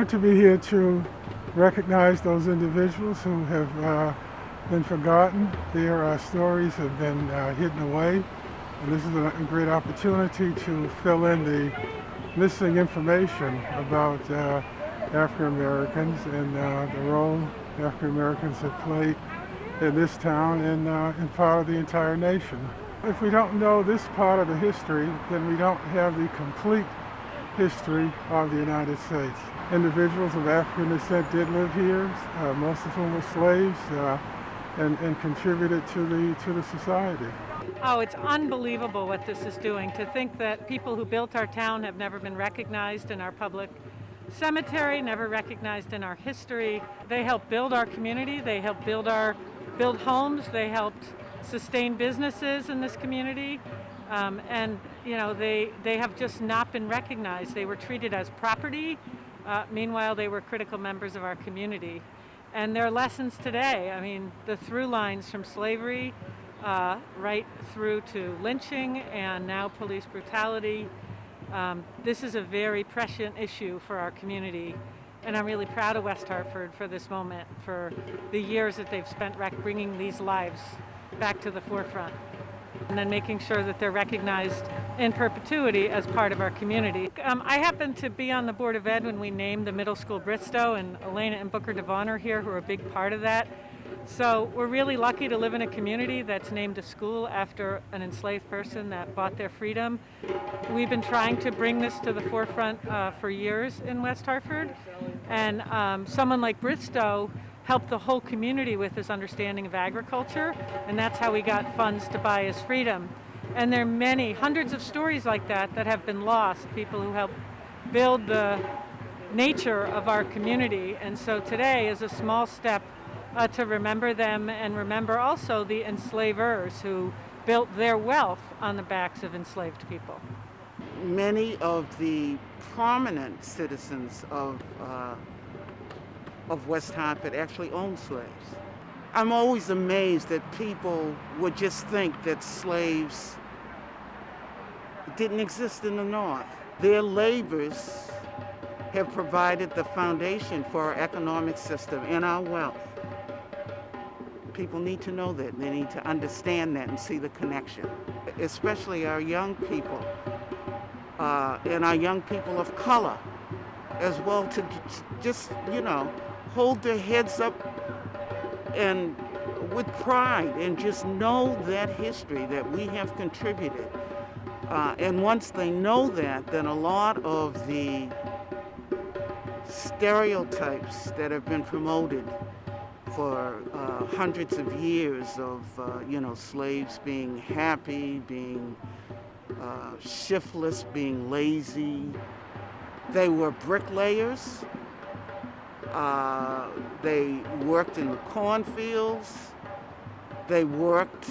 honored to be here to recognize those individuals who have been forgotten. Their stories have been hidden away. And this is a great opportunity to fill in the missing information about African Americans and the role African Americans have played in this town and in part of the entire nation. If we don't know this part of the history, then we don't have the complete history of the United States. Individuals of African descent did live here, most of whom were slaves, and contributed to the society. Oh, it's unbelievable what this is doing. To think that people who built our town have never been recognized in our public cemetery, never recognized in our history. They helped build our community. They helped build homes. They helped sustain businesses in this community. And you know, they have just not been recognized. They were treated as property. Meanwhile, they were critical members of our community. And their lessons today, I mean, the through lines from slavery right through to lynching and now police brutality. This is a very prescient issue for our community. And I'm really proud of West Hartford for this moment, for the years that they've spent bringing these lives back to the forefront. And then making sure that they're recognized in perpetuity as part of our community. I happened to be on the Board of Ed when we named the middle school Bristow, and Elena and Booker DEVAUGHN are here, who are a big part of that. So we're really lucky to live in a community that's named a school after an enslaved person that bought their freedom. We've been trying to bring this to the forefront for years in West Hartford, and someone like Bristow helped the whole community with his understanding of agriculture, and that's how he got funds to buy his freedom. And there are many, hundreds of stories like that have been lost, people who helped build the nature of our community. And so today is a small step to remember them and remember also the enslavers who built their wealth on the backs of enslaved people. Many of the prominent citizens of West Hartford actually owned slaves. I'm always amazed that people would just think that slaves didn't exist in the North. Their labors have provided the foundation for our economic system and our wealth. People need to know that. They need to understand that and see the connection. Especially our young people and our young people of color as well, to just, you know, hold their heads up and with pride and just know that history that we have contributed. And once they know that, then a lot of the stereotypes that have been promoted for hundreds of years of, you know, slaves being happy, being shiftless, being lazy. They were bricklayers. They worked in the cornfields. They worked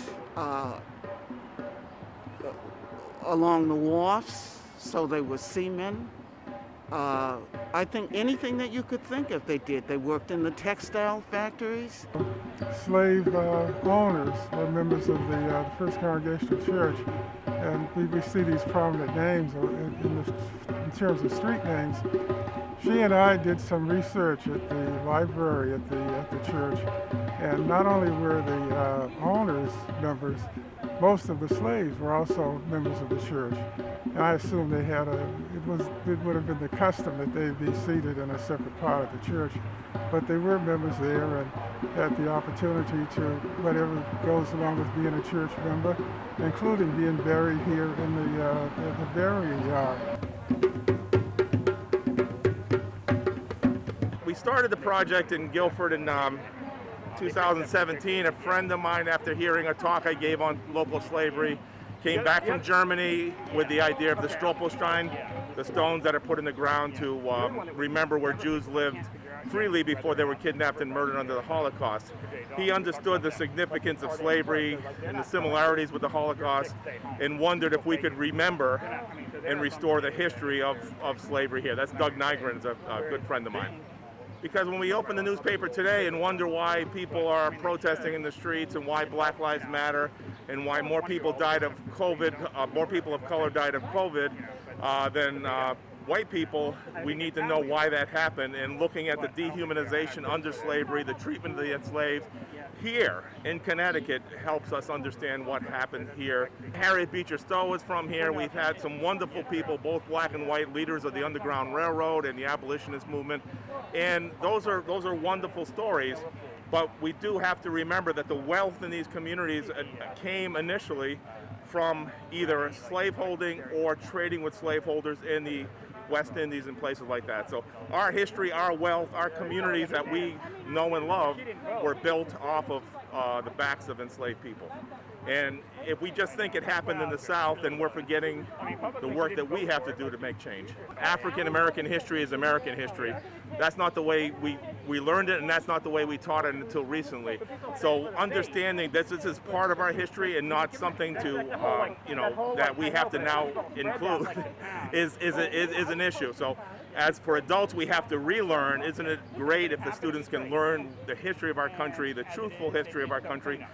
along the wharfs, so they were seamen. I think anything that you could think of they did. They worked in the textile factories. Slave owners were members of the First Congregational Church, and we see these prominent names in terms of street names. She and I did some research at the library at the church, and not only were the owners members, most of the slaves were also members of the church. And I assume they had it would have been the custom that they'd be seated in a separate part of the church, but they were members there and had the opportunity to whatever goes along with being a church member, including being buried here in the burying yard. We started the project in Guilford in 2017. A friend of mine, after hearing a talk I gave on local slavery, came back from Germany with the idea of the Stolperstein, the stones that are put in the ground to remember where Jews lived freely before they were kidnapped and murdered under the Holocaust. He understood the significance of slavery and the similarities with the Holocaust and wondered if we could remember and restore the history of slavery here. That's Doug Nygren, is a good friend of mine. Because when we open the newspaper today and wonder why people are protesting in the streets and why Black Lives Matter and why more people died of COVID, more people of color died of COVID than white people, we need to know why that happened, and looking at the dehumanization under slavery, the treatment of the enslaved here in Connecticut helps us understand what happened here. Harriet Beecher Stowe was from here. We've had some wonderful people, both black and white, leaders of the Underground Railroad and the abolitionist movement, and those are wonderful stories. But we do have to remember that the wealth in these communities came initially from either slaveholding or trading with slaveholders in the West Indies and places like that. So our history, our wealth, our communities that we know and love were built off of the backs of enslaved people. And if we just think it happened in the South, then we're forgetting the work that we have to do to make change. African American history is American history. That's not the way we learned it, and that's not the way we taught it until recently. So understanding this is part of our history and not something to, that we have to now include is an issue. So as for adults, we have to relearn. Isn't it great if the students can learn the history of our country, the truthful history of our country,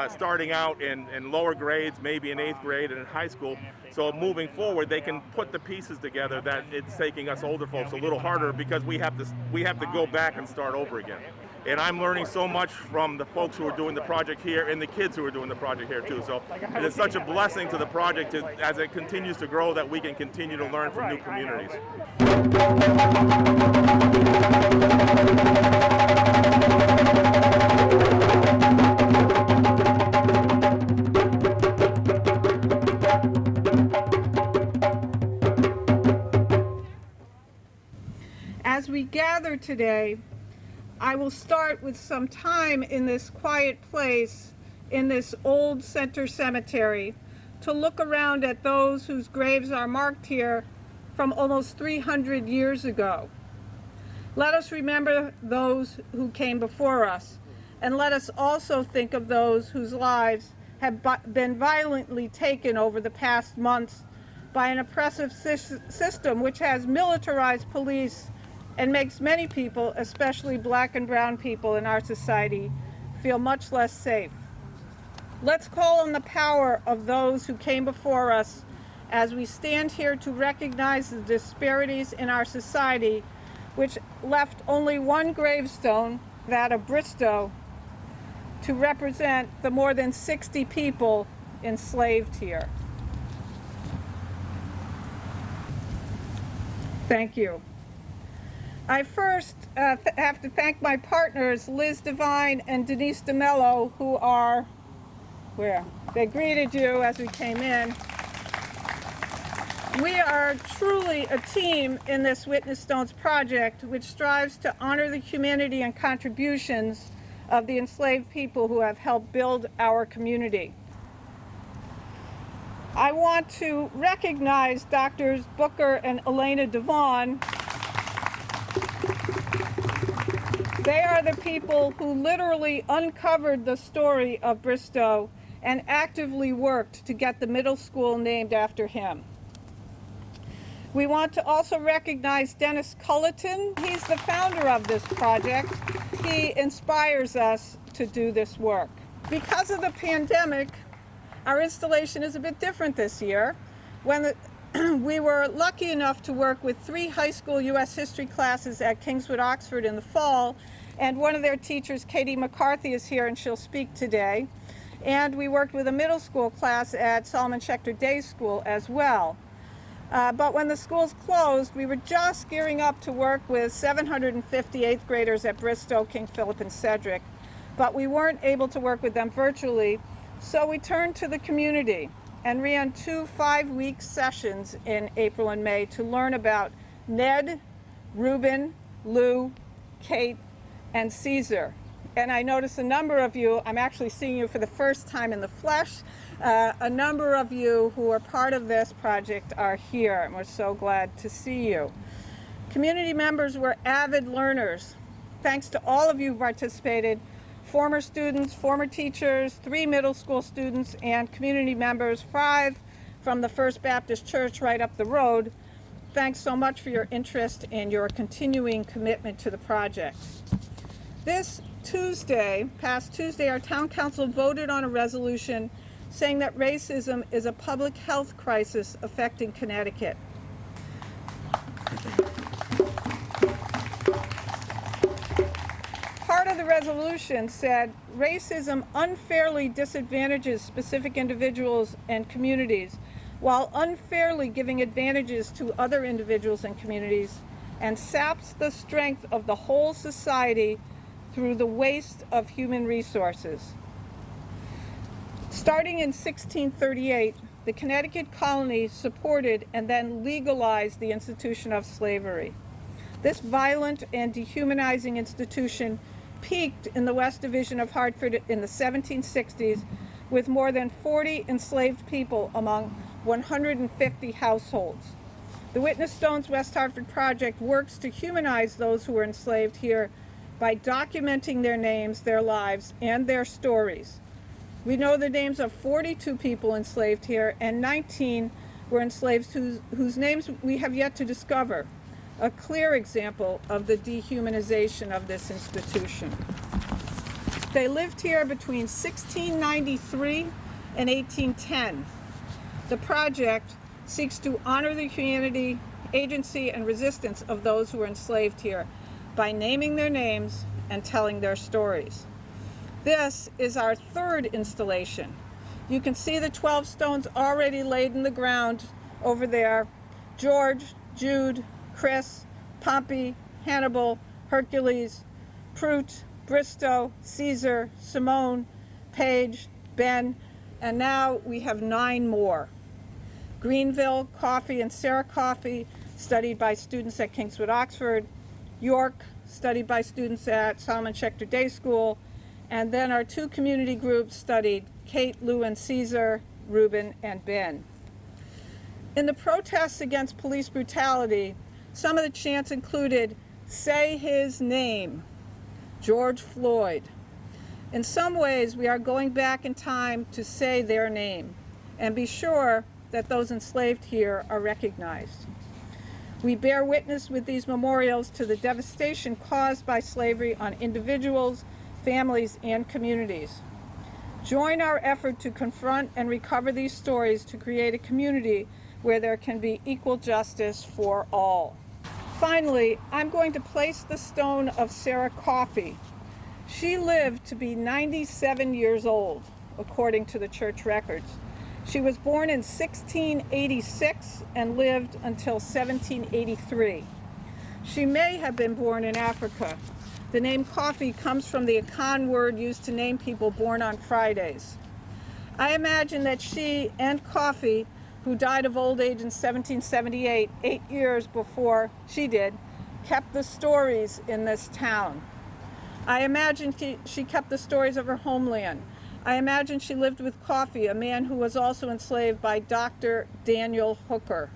starting out in lower grades, maybe in 8th grade and in high school. So moving forward, they can put the pieces together that it's taking us older folks a little harder because we have to go back and start over again. And I'm learning so much from the folks who are doing the project here and the kids who are doing the project here too. So it is such a blessing to the project as it continues to grow that we can continue to learn from new communities. As we gather today, I will start with some time in this quiet place, in this old center cemetery, to look around at those whose graves are marked here from almost 300 years ago. Let us remember those who came before us, and let us also think of those whose lives have been violently taken over the past months by an oppressive system which has militarized police and makes many people, especially black and brown people in our society, feel much less safe. Let's call on the power of those who came before us as we stand here to recognize the disparities in our society, which left only one gravestone, that of Bristow, to represent the more than 60 people enslaved here. Thank you. I first have to thank my partners, Liz Devine and Denise DeMello, who are, where? They greeted you as we came in. We are truly a team in this Witness Stones project, which strives to honor the humanity and contributions of the enslaved people who have helped build our community. I want to recognize Drs. Booker and Elena DeVaughn. They are the people who literally uncovered the story of Bristow and actively worked to get the middle school named after him. We want to also recognize Dennis Culliton. He's the founder of this project. He inspires us to do this work. Because of the pandemic, our installation is a bit different this year. We were lucky enough to work with 3 high school U.S. history classes at Kingswood, Oxford in the fall, and one of their teachers, Katie McCarthy, is here and she'll speak today. And we worked with a middle school class at Solomon Schechter Day School as well. But when the schools closed, we were just gearing up to work with 750 8th graders at Bristow, King Philip, and Cedric. But we weren't able to work with them virtually, so we turned to the community and ran 2 5-week sessions in April and May to learn about Ned, Reuben, Lou, Kate, and Caesar. And I notice a number of you, I'm actually seeing you for the first time in the flesh. A number of you who are part of this project are here, and we're so glad to see you. Community members were avid learners. Thanks to all of you who participated, former students, former teachers, 3 middle school students, and community members, 5 from the First Baptist Church right up the road. Thanks so much for your interest and your continuing commitment to the project. This past Tuesday, our town council voted on a resolution saying that racism is a public health crisis affecting Connecticut. part of the resolution said, racism unfairly disadvantages specific individuals and communities while unfairly giving advantages to other individuals and communities, and saps the strength of the whole society through the waste of human resources. Starting in 1638, the Connecticut colony supported and then legalized the institution of slavery. This violent and dehumanizing institution peaked in the West Division of Hartford in the 1760s with more than 40 enslaved people among 150 households. The Witness Stone's West Hartford Project works to humanize those who were enslaved here by documenting their names, their lives, and their stories. We know the names of 42 people enslaved here, and 19 were enslaved whose names we have yet to discover, a clear example of the dehumanization of this institution. They lived here between 1693 and 1810. The project seeks to honor the humanity, agency, and resistance of those who were enslaved here by naming their names and telling their stories. This is our third installation. You can see the 12 stones already laid in the ground over there. George, Jude, Chris, Pompey, Hannibal, Hercules, Prout, Bristow, Caesar, Simone, Page, Ben, and now we have 9 more. Greenville, Coffey, and Sarah Coffey, studied by students at Kingswood, Oxford. York, studied by students at Solomon Schechter Day School. And then our 2 community groups studied Kate, Lou, and Caesar, Reuben, and Ben. In the protests against police brutality, some of the chants included, "Say his name," George Floyd. In some ways, we are going back in time to say their name and be sure that those enslaved here are recognized. We bear witness with these memorials to the devastation caused by slavery on individuals, families, and communities. Join our effort to confront and recover these stories to create a community where there can be equal justice for all. Finally, I'm going to place the stone of Sarah Coffey. She lived to be 97 years old, according to the church records. She was born in 1686 and lived until 1783. She may have been born in Africa. The name Coffey comes from the Akan word used to name people born on Fridays. I imagine that she and Coffey, who died of old age in 1778, 8 years before she did, kept the stories in this town. I imagine she kept the stories of her homeland. I imagine she lived with Coffey, a man who was also enslaved by Dr. Daniel Hooker.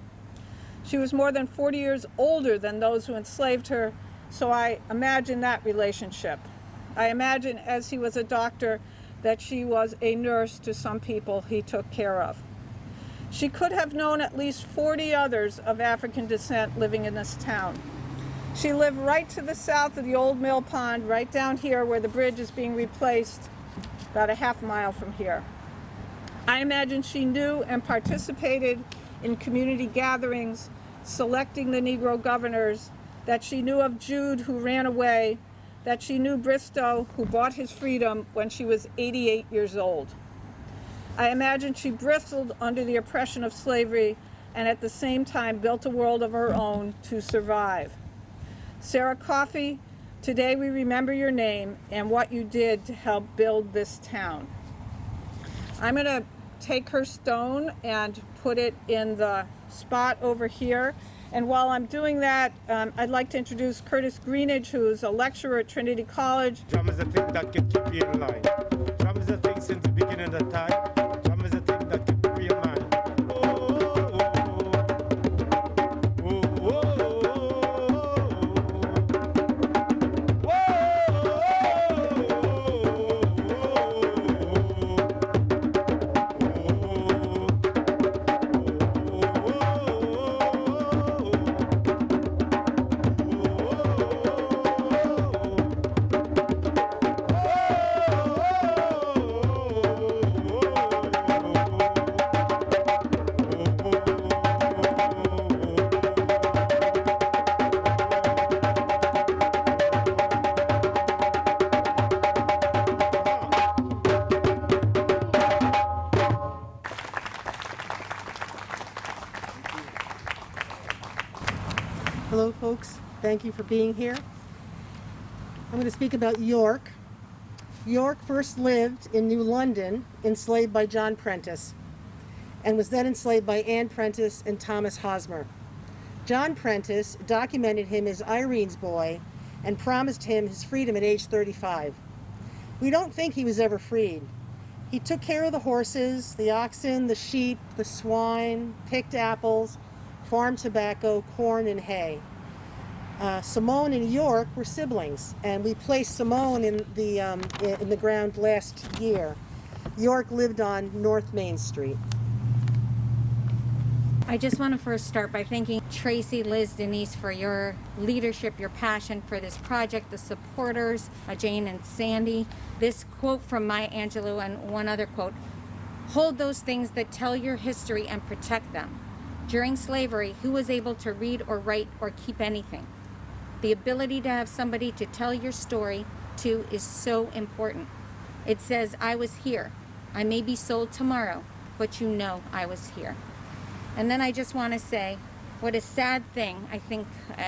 She was more than 40 years older than those who enslaved her, so I imagine that relationship. I imagine, as he was a doctor, that she was a nurse to some people he took care of. She could have known at least 40 others of African descent living in this town. She lived right to the south of the old mill pond, right down here where the bridge is being replaced, about a half mile from here. I imagine she knew and participated in community gatherings, selecting the Negro governors, that she knew of Jude, who ran away, that she knew Bristow, who bought his freedom when she was 88 years old. I imagine she bristled under the oppression of slavery and at the same time built a world of her own to survive. Sarah Coffey, today we remember your name and what you did to help build this town. I'm going to take her stone and put it in the spot over here. And while I'm doing that, I'd like to introduce Curtis Greenidge, who's a lecturer at Trinity College. Drum is the thing that can keep you in line. Drum is the thing since the beginning of the time. Drum is the thing that can free your mind. Hello, folks. Thank you for being here. I'm going to speak about York. York first lived in New London, enslaved by John Prentice, and was then enslaved by Anne Prentice and Thomas Hosmer. John Prentice documented him as Irene's boy and promised him his freedom at age 35. We don't think he was ever freed. He took care of the horses, the oxen, the sheep, the swine, picked apples, farmed tobacco, corn, and hay. Simone and York were siblings, and we placed Simone in the ground last year. York lived on North Main Street. I just want to first start by thanking Tracey, Liz, Denise for your leadership, your passion for this project, the supporters, Jane and Sandy. This quote from Maya Angelou and one other quote, "Hold those things that tell your history and protect them. During slavery, who was able to read or write or keep anything? The ability to have somebody to tell your story to is so important. It says, I was here. I may be sold tomorrow, but you know I was here." And then I just want to say, what a sad thing, I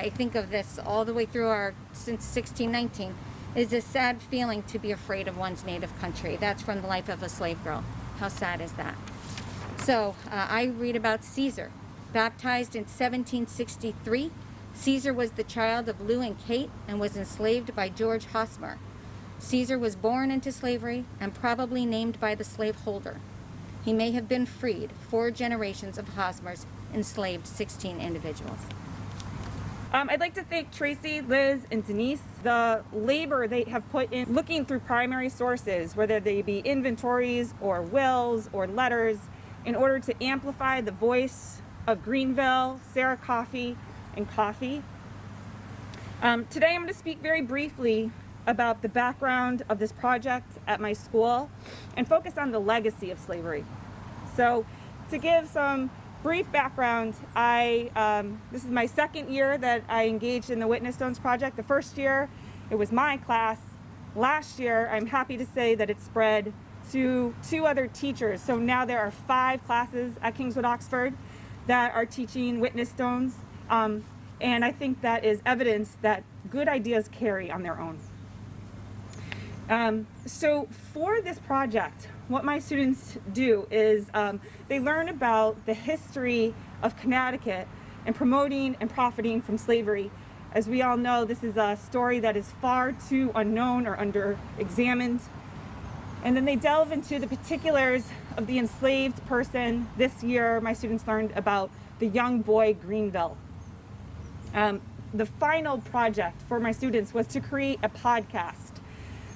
think of this all the way through since 1619, is a sad feeling to be afraid of one's native country. That's from the life of a slave girl. How sad is that? So I read about Caesar. Baptized in 1763, Caesar was the child of Lou and Kate and was enslaved by George Hosmer. Caesar was born into slavery and probably named by the slaveholder. He may have been freed. 4 generations of Hosmers enslaved 16 individuals. I'd like to thank Tracey, Liz, and Denise. The labor they have put in looking through primary sources, whether they be inventories or wills or letters, in order to amplify the voice of Greenville, Sarah Coffey, and Coffey. Today I'm going to speak very briefly about the background of this project at my school and focus on the legacy of slavery. So to give some brief background, this is my second year that I engaged in the Witness Stones project. The first year, it was my class. Last year, I'm happy to say that it spread to 2 other teachers. So now there are 5 classes at Kingswood Oxford that are teaching Witness Stones. And I think that is evidence that good ideas carry on their own. So for this project, what my students do is they learn about the history of Connecticut and promoting and profiting from slavery. As we all know, this is a story that is far too unknown or under-examined. And then they delve into the particulars of the enslaved person. This year, my students learned about the young boy Greenville. The final project for my students was to create a podcast,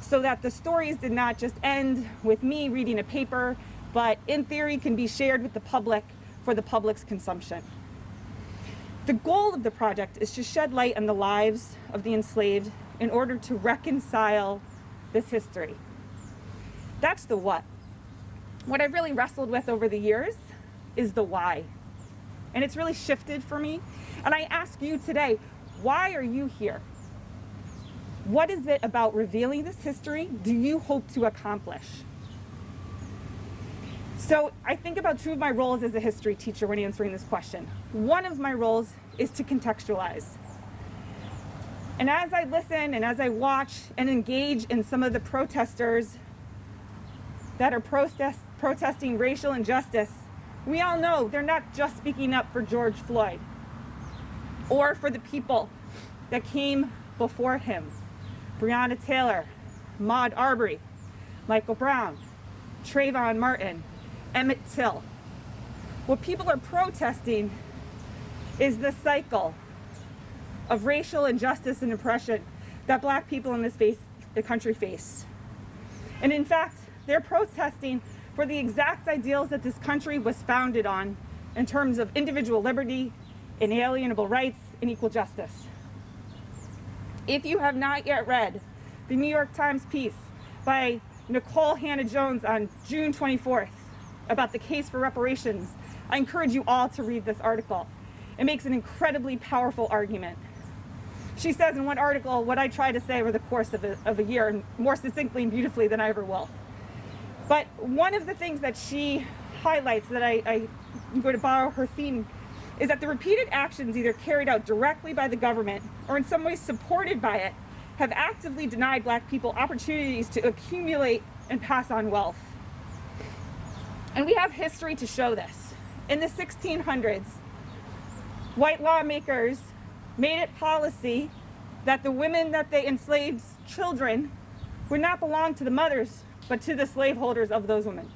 so that the stories did not just end with me reading a paper, but in theory can be shared with the public for the public's consumption. The goal of the project is to shed light on the lives of the enslaved in order to reconcile this history. That's the what. What I've really wrestled with over the years is the why. And it's really shifted for me. And I ask you today, why are you here? What is it about revealing this history do you hope to accomplish? So I think about 2 of my roles as a history teacher when answering this question. One of my roles is to contextualize. And as I listen and as I watch and engage in some of the protesters that are protesting racial injustice, we all know they're not just speaking up for George Floyd or for the people that came before him. Breonna Taylor, Ahmaud Arbery, Michael Brown, Trayvon Martin, Emmett Till. What people are protesting is the cycle of racial injustice and oppression that Black people in the country face. And in fact, they're protesting for the exact ideals that this country was founded on in terms of individual liberty, inalienable rights, and equal justice. If you have not yet read the New York Times piece by Nicole Hannah-Jones on June 24th about the case for reparations, I encourage you all to read this article. It makes an incredibly powerful argument. She says in one article what I try to say over the course of a year, and more succinctly and beautifully than I ever will. But one of the things that she highlights that I'm going to borrow her theme is that the repeated actions either carried out directly by the government or in some way supported by it have actively denied Black people opportunities to accumulate and pass on wealth. And we have history to show this. In the 1600s, white lawmakers made it policy that the women that they enslaved children would not belong to the mothers, but to the slaveholders of those women.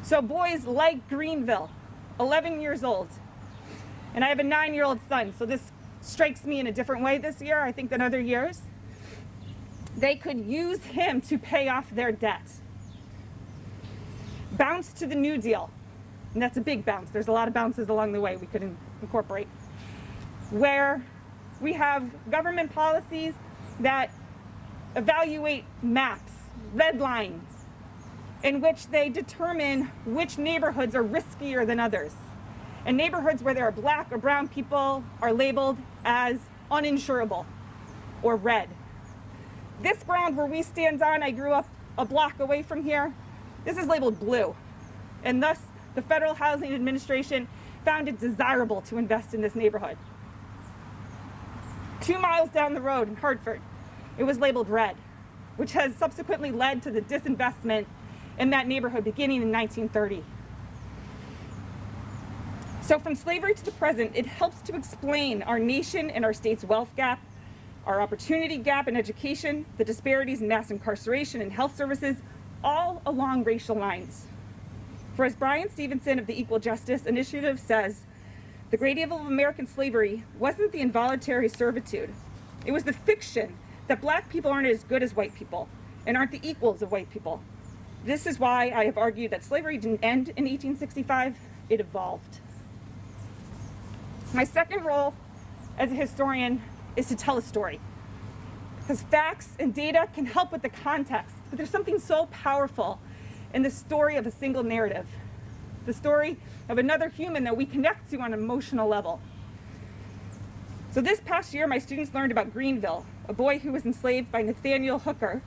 So boys like Greenville, 11 years old, and I have a 9-year-old son, so this strikes me in a different way this year, I think, than other years. They could use him to pay off their debt. Bounce to the New Deal, and that's a big bounce. There's a lot of bounces along the way we could incorporate, where we have government policies that evaluate maps, red lines, in which they determine which neighborhoods are riskier than others. And neighborhoods where there are Black or brown people are labeled as uninsurable or red. This ground where we stand on, I grew up a block away from here, this is labeled blue. And thus, the Federal Housing Administration found it desirable to invest in this neighborhood. 2 miles down the road in Hartford, it was labeled red, which has subsequently led to the disinvestment in that neighborhood beginning in 1930. So from slavery to the present, it helps to explain our nation and our state's wealth gap, our opportunity gap in education, the disparities in mass incarceration and health services, all along racial lines. For as Brian Stevenson of the Equal Justice Initiative says, the great evil of American slavery wasn't the involuntary servitude. It was the fiction that Black people aren't as good as white people and aren't the equals of white people. This is why I have argued that slavery didn't end in 1865, it evolved. My second role as a historian is to tell a story, because facts and data can help with the context, but there's something so powerful in the story of a single narrative, the story of another human that we connect to on an emotional level. So this past year, my students learned about Greenville, a boy who was enslaved by Nathaniel Hooker,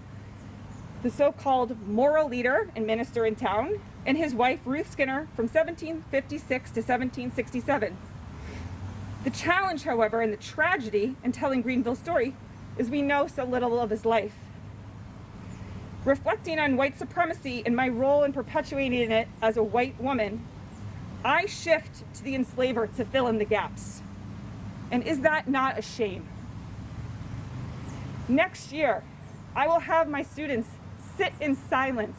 the so-called moral leader and minister in town, and his wife, Ruth Skinner, from 1756 to 1767. The challenge, however, and the tragedy in telling Greenville's story is we know so little of his life. Reflecting on white supremacy and my role in perpetuating it as a white woman, I shift to the enslaver to fill in the gaps. And is that not a shame? Next year, I will have my students sit in silence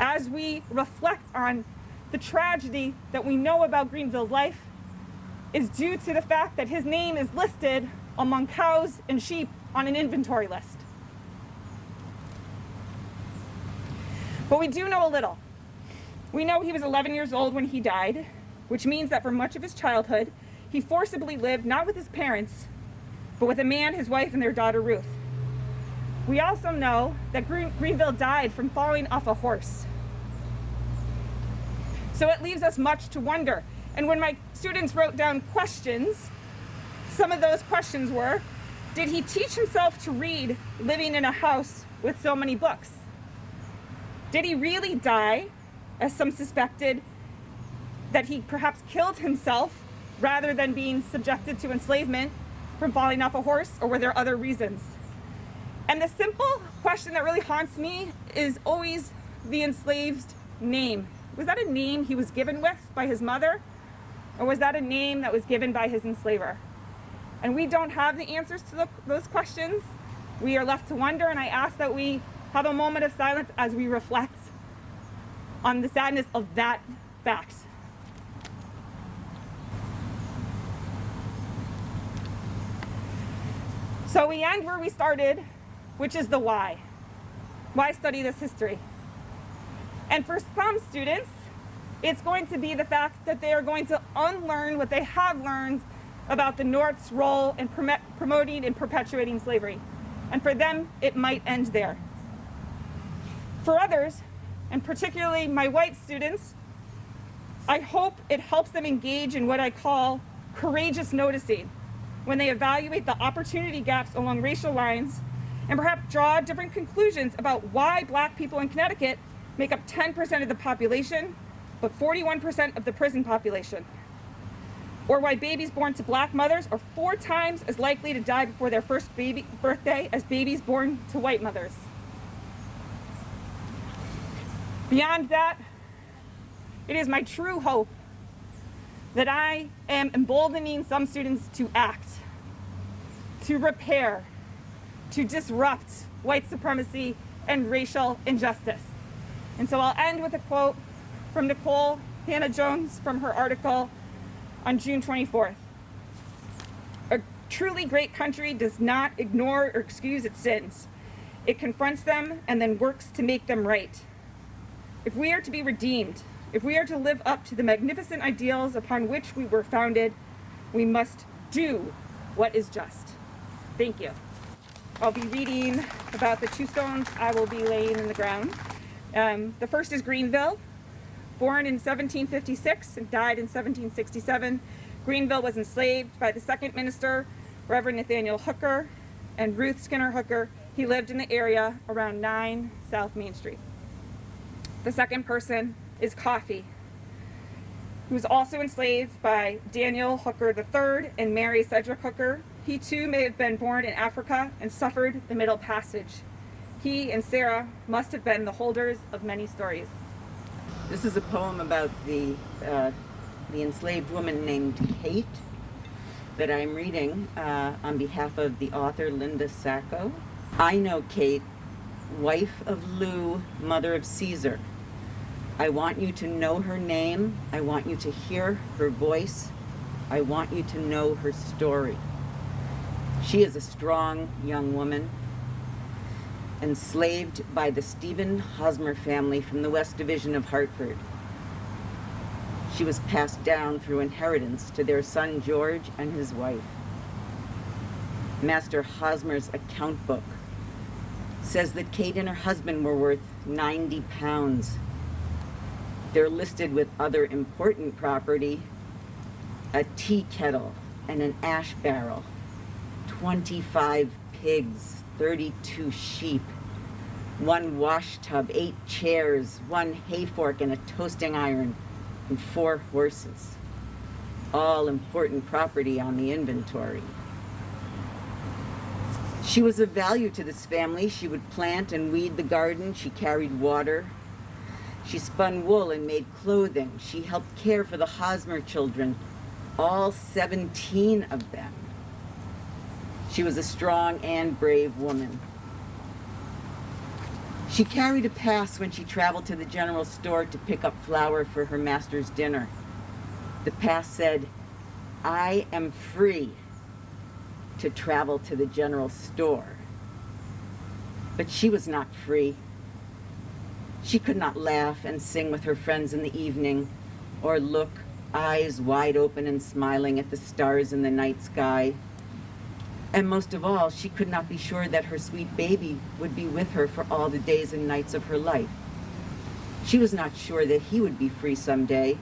as we reflect on the tragedy that we know about Greenville's life is due to the fact that his name is listed among cows and sheep on an inventory list. But we do know a little. We know he was 11 years old when he died, which means that for much of his childhood, he forcibly lived not with his parents, but with a man, his wife, and their daughter Ruth. We also know that Greenville died from falling off a horse. So it leaves us much to wonder. And when my students wrote down questions, some of those questions were, did he teach himself to read living in a house with so many books? Did he really die, as some suspected, that he perhaps killed himself rather than being subjected to enslavement from falling off a horse, or were there other reasons? And the simple question that really haunts me is always the enslaved's name. Was that a name he was given with by his mother, or was that a name that was given by his enslaver? And we don't have the answers to those questions. We are left to wonder, and I ask that we have a moment of silence as we reflect on the sadness of that fact. So we end where we started, which is the why. Why study this history? And for some students, it's going to be the fact that they are going to unlearn what they have learned about the North's role in promoting and perpetuating slavery. And for them, it might end there. For others, and particularly my white students, I hope it helps them engage in what I call courageous noticing, when they evaluate the opportunity gaps along racial lines and perhaps draw different conclusions about why Black people in Connecticut make up 10% of the population but 41% of the prison population. Or why babies born to black mothers are 4 times as likely to die before their first birthday as babies born to white mothers. Beyond that, it is my true hope that I am emboldening some students to act, to repair, to disrupt white supremacy and racial injustice. And so I'll end with a quote from Nicole Hannah-Jones from her article on June 24th. A truly great country does not ignore or excuse its sins. It confronts them and then works to make them right. If we are to be redeemed, if we are to live up to the magnificent ideals upon which we were founded, we must do what is just. Thank you. I'll be reading about the 2 stones I will be laying in the ground. The first is Greenville. Born in 1756 and died in 1767, Greenville was enslaved by the second minister, Reverend Nathaniel Hooker, and Ruth Skinner Hooker. He lived in the area around 9 South Main Street. The second person is Coffee, who was also enslaved by Daniel Hooker III and Mary Sedgwick Hooker. He too may have been born in Africa and suffered the Middle Passage. He and Sarah must have been the holders of many stories. This is a poem about the enslaved woman named Kate that I'm reading on behalf of the author Linda Sacco. I know Kate, wife of Lou, mother of Caesar. I want you to know her name. I want you to hear her voice. I want you to know her story. She is a strong young woman, enslaved by the Stephen HOSMER family from the West Division of Hartford. She was passed down through inheritance to their son George and his wife. Master HOSMER's account book says that Kate and her husband were worth 90 pounds. They're listed with other important property, a tea kettle and an ash barrel, 25 pigs, 32 sheep, 1 wash tub, 8 chairs, 1 hay fork and a toasting iron, and 4 horses. All important property on the inventory. She was of value to this family. She would plant and weed the garden. She carried water. She spun wool and made clothing. She helped care for the HOSMER children, all 17 of them. She was a strong and brave woman. She carried a pass when she traveled to the general store to pick up flour for her master's dinner. The pass said, "I am free to travel to the general store." But she was not free. She could not laugh and sing with her friends in the evening, or look, eyes wide open and smiling at the stars in the night sky. And most of all, she could not be sure that her sweet baby would be with her for all the days and nights of her life. She was not sure that he would be free someday.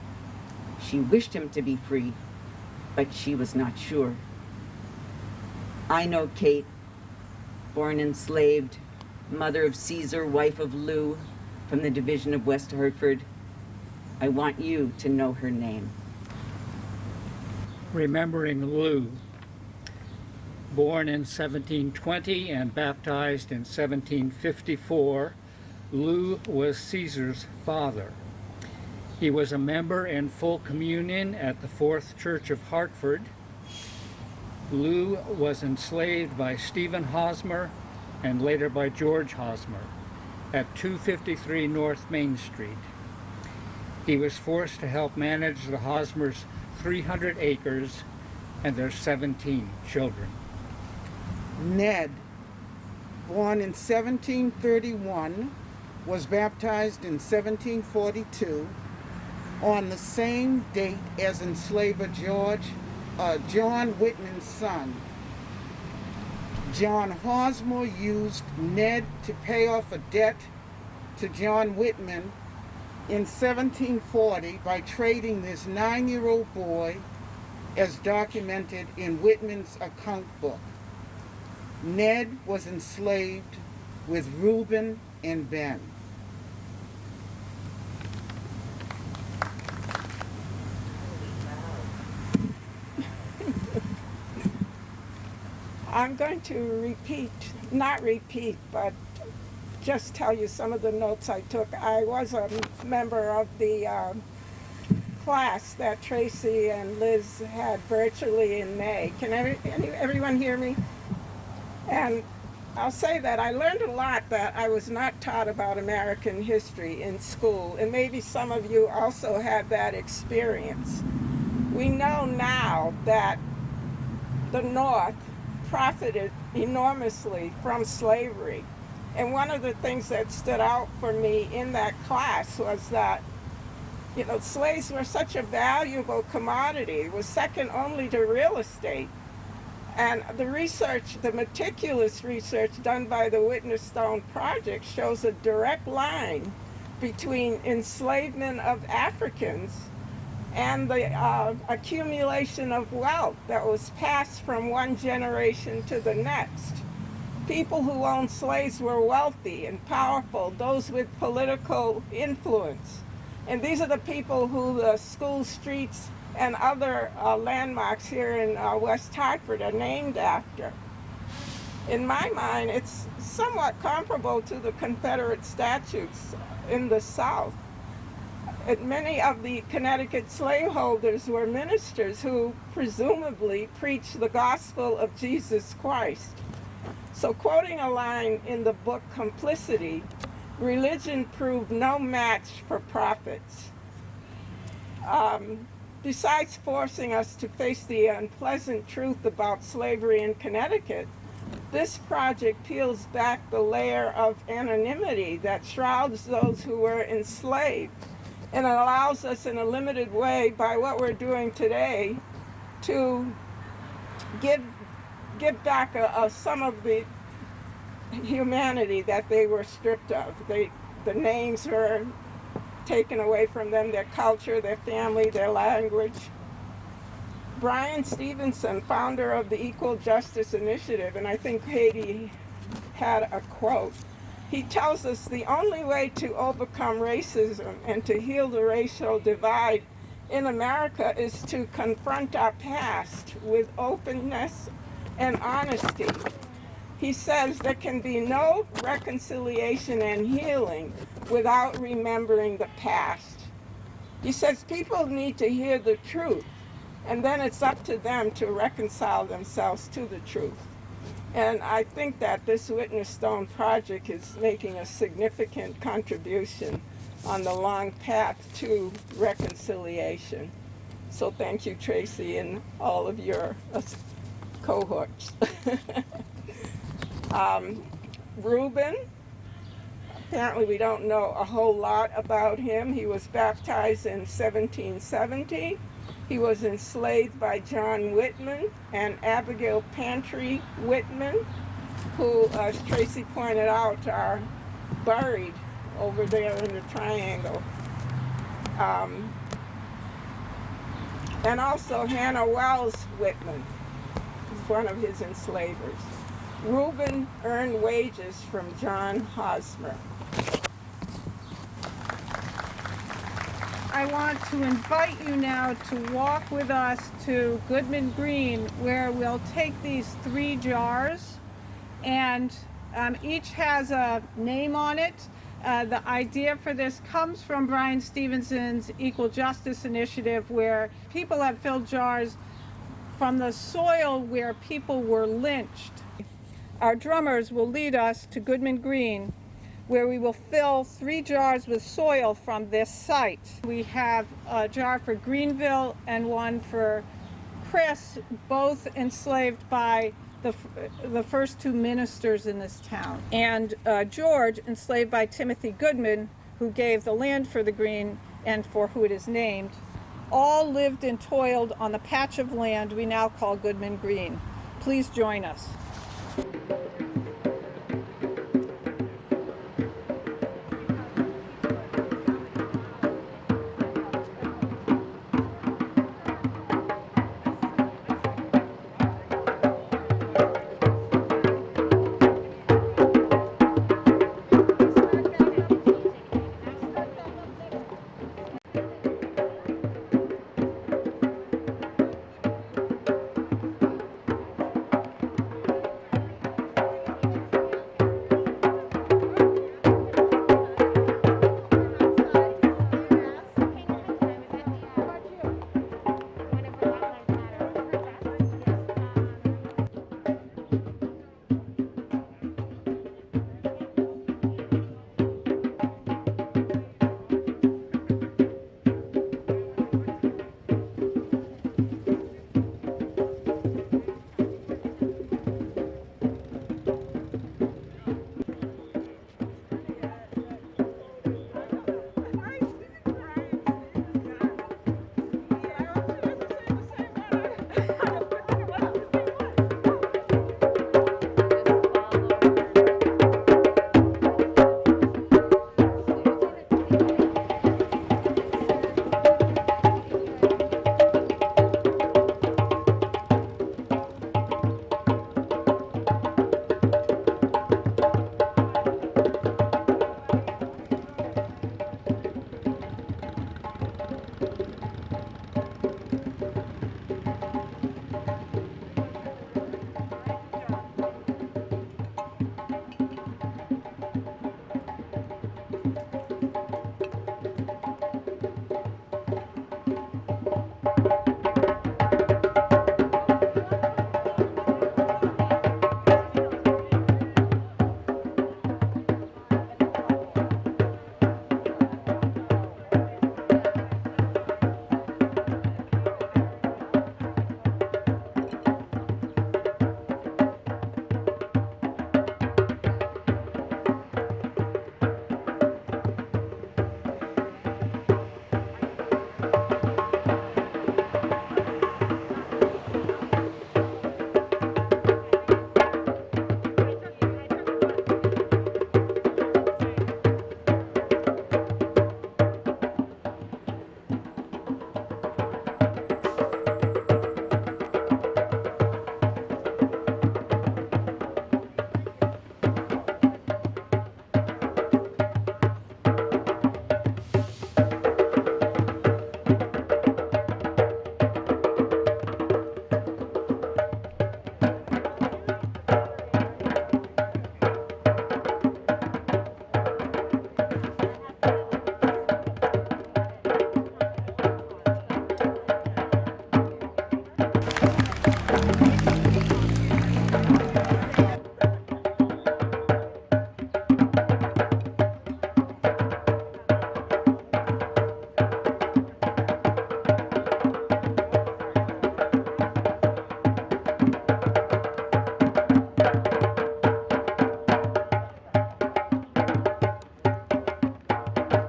She wished him to be free, but she was not sure. I know Kate, born enslaved, mother of Caesar, wife of Lou, from the division of West Hartford. I want you to know her name. Remembering Lou. Born in 1720 and baptized in 1754, Lou was Caesar's father. He was a member in full communion at the Fourth Church of Hartford. Lou was enslaved by Stephen HOSMER and later by George HOSMER at 253 North Main Street. He was forced to help manage the HOSMER's 300 acres and their 17 children. Ned, born in 1731, was baptized in 1742 on the same date as enslaver John Whitman's son. John HOSMER used Ned to pay off a debt to John Whitman in 1740 by trading this 9-year-old boy as documented in Whitman's account book. Ned was enslaved with Reuben and Ben. I'm going to not repeat, but just tell you some of the notes I took. I was a member of the class that Tracey and Liz had virtually in May. Can everyone hear me? And I'll say that I learned a lot that I was not taught about American history in school, and maybe some of you also had that experience. We know now that the North profited enormously from slavery. And one of the things that stood out for me in that class was that, you know, slaves were such a valuable commodity. It was second only to real estate. And the research, the meticulous research done by the Whitney-Stone Project shows a direct line between enslavement of Africans and the accumulation of wealth that was passed from one generation to the next. People who owned slaves were wealthy and powerful, those with political influence. And these are the people who the school streets and other landmarks here in West Hartford are named after. In my mind, it's somewhat comparable to the Confederate statutes in the South. And many of the Connecticut slaveholders were ministers who presumably preached the gospel of Jesus Christ. So quoting a line in the book Complicity, religion proved no match for profits. Besides forcing us to face the unpleasant truth about slavery in Connecticut, this project peels back the layer of anonymity that shrouds those who were enslaved, and allows us in a limited way by what we're doing today to give back some of the humanity that they were stripped of. The names were taken away from them, their culture, their family, their language. Bryan Stevenson, founder of the Equal Justice Initiative, and I think Haiti had a quote, he tells us the only way to overcome racism and to heal the racial divide in America is to confront our past with openness and honesty. He says there can be no reconciliation and healing without remembering the past. He says people need to hear the truth, and then it's up to them to reconcile themselves to the truth. And I think that this Whitney-Stone Project is making a significant contribution on the long path to reconciliation. So thank you, Tracey, and all of your cohorts. Reuben, apparently we don't know a whole lot about him. He was baptized in 1770. He was enslaved by John Whitman and Abigail Pantry Whitman, who, as Tracey pointed out, are buried over there in the triangle. And also Hannah Wells Whitman is one of his enslavers. Reuben earned wages from John Hosmer. I want to invite you now to walk with us to Goodman Green, where we'll take these 3 jars, and each has a name on it. The idea for this comes from Bryan Stevenson's Equal Justice Initiative, where people have filled jars from the soil where people were lynched. Our drummers will lead us to Goodman Green, where we will fill 3 jars with soil from this site. We have a jar for Greenville and one for Chris, both enslaved by the first 2 ministers in this town. And George, enslaved by Timothy Goodman, who gave the land for the green and for who it is named. All lived and toiled on the patch of land we now call Goodman Green. Please join us.